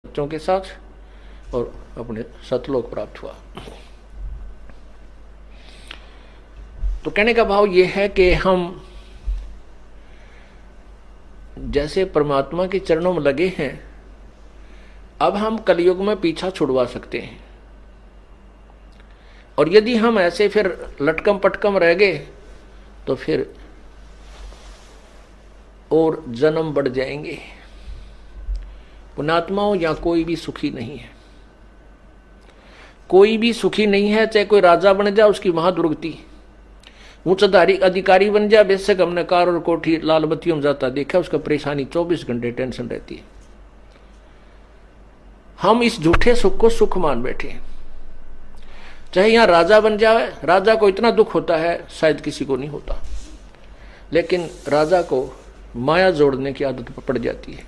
बच्चों के साथ और अपने सतलोक प्राप्त हुआ। तो कहने का भाव यह है कि हम जैसे परमात्मा के चरणों में लगे हैं, अब हम कलयुग में पीछा छुड़वा सकते हैं। और यदि हम ऐसे फिर लटकम पटकम रह गए तो फिर और जन्म बढ़ जाएंगे। पुण्यात्माओं, या कोई भी सुखी नहीं है, कोई भी सुखी नहीं है। चाहे कोई राजा बन जाए, उसकी महादुर्गति, उच्च अधिकारी बन जाए, बेशक हमने कार और कोठी लाल बत्तियों में जाता देखा, उसका परेशानी 24 घंटे टेंशन रहती है। हम इस झूठे सुख को सुख मान बैठे। चाहे यहां राजा बन जाए, राजा को इतना दुख होता है शायद किसी को नहीं होता, लेकिन राजा को माया जोड़ने की आदत पड़ जाती है।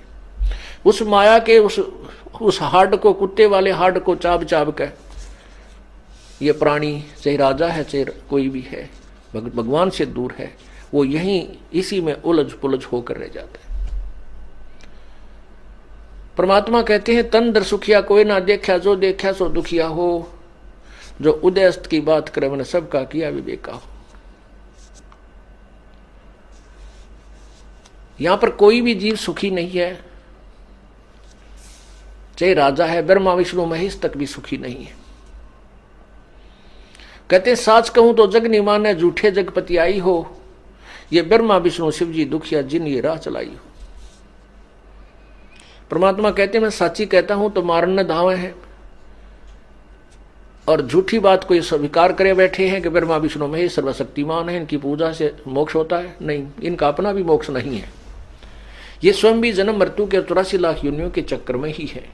उस माया के उस हाड को, कुत्ते वाले हाड को चाब चाब कर ये प्राणी, चाहे राजा है चाहे कोई भी है, भगवान से दूर है, वो यहीं इसी में उलझ पुलझ होकर रह जाता है। परमात्मा कहते हैं, तन दर सुखिया कोई ना देखा, जो देखा सो दुखिया हो, जो उदयस्त की बात करे मैंने सबका किया विवेका हो। यहां पर कोई भी जीव सुखी नहीं है, चाहे राजा है, ब्रह्मा विष्णु महेश तक भी सुखी नहीं है। कहते साच कहूं तो जग नहीं माने, झूठे जगपति आई हो, ये ब्रह्मा विष्णु शिव जी दुखिया जिन ये राह चलाई हो। परमात्मा कहते मैं साची कहता हूं तो मारने धावे हैं, और झूठी बात को ये स्वीकार करे बैठे हैं कि ब्रह्मा विष्णु महेश सर्वशक्तिमान है, इनकी पूजा से मोक्ष होता है। नहीं, इनका अपना भी मोक्ष नहीं है, ये स्वयं भी जन्म मृत्यु के 84 लाख योनियों के चक्कर में ही है।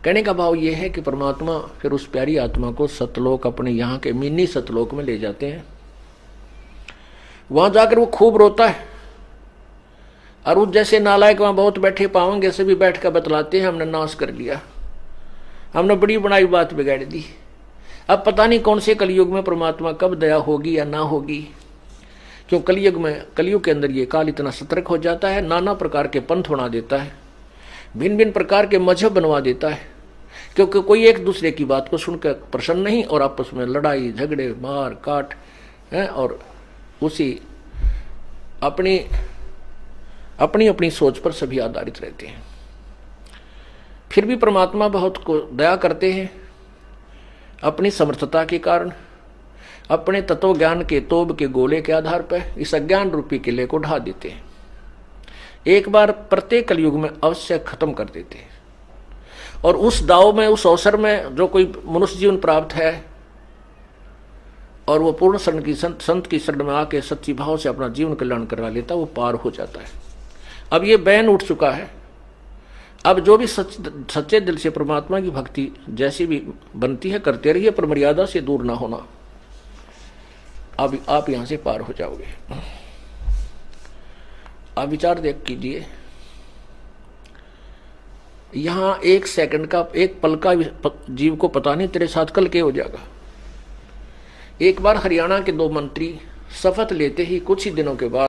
कहने का भाव यह है कि परमात्मा फिर उस प्यारी आत्मा को सतलोक, अपने यहाँ के मिनी सतलोक में ले जाते हैं। वहां जाकर वो खूब रोता है, और उस जैसे नालायक वहां बहुत बैठे पाएंगे, सभी बैठ कर बतलाते हैं हमने नाश कर लिया, हमने बड़ी बनाई बात बिगाड़ दी। अब पता नहीं कौन से कलयुग में परमात्मा कब दया होगी या ना होगी, क्यों कलयुग के अंदर ये काल इतना सतर्क हो जाता है, नाना प्रकार के पंथ बना देता है, भिन्न भिन्न प्रकार के मजहब बनवा देता है, क्योंकि कोई एक दूसरे की बात को सुनकर प्रसन्न नहीं, और आपस में लड़ाई झगड़े मार काट है, और उसी अपनी अपनी अपनी सोच पर सभी आधारित रहते हैं। फिर भी परमात्मा बहुत को दया करते हैं, अपनी समर्थता के कारण, अपने तत्व ज्ञान के तोब के गोले के आधार पर इस अज्ञान रूपी किले को ढा देते हैं। एक बार प्रत्येक कलयुग में अवश्य खत्म कर देते हैं, और उस दाव में, उस अवसर में जो कोई मनुष्य जीवन प्राप्त है और वो पूर्ण संत की शरण में आके सच्ची भाव से अपना जीवन कल्याण करवा लेता, वो पार हो जाता है। अब ये बैन उठ चुका है। अब जो भी सच्चे दिल से परमात्मा की भक्ति जैसी भी बनती है करते रहिए, पर मर्यादा से दूर ना होना, अब आप यहां से पार हो जाओगे। आप विचार देख कीजिए, यहां एक सेकंड का, एक पल का जीव को पता नहीं तेरे साथ कल क्या हो जाएगा। एक बार हरियाणा के 2 मंत्री शपथ लेते ही कुछ ही दिनों के बाद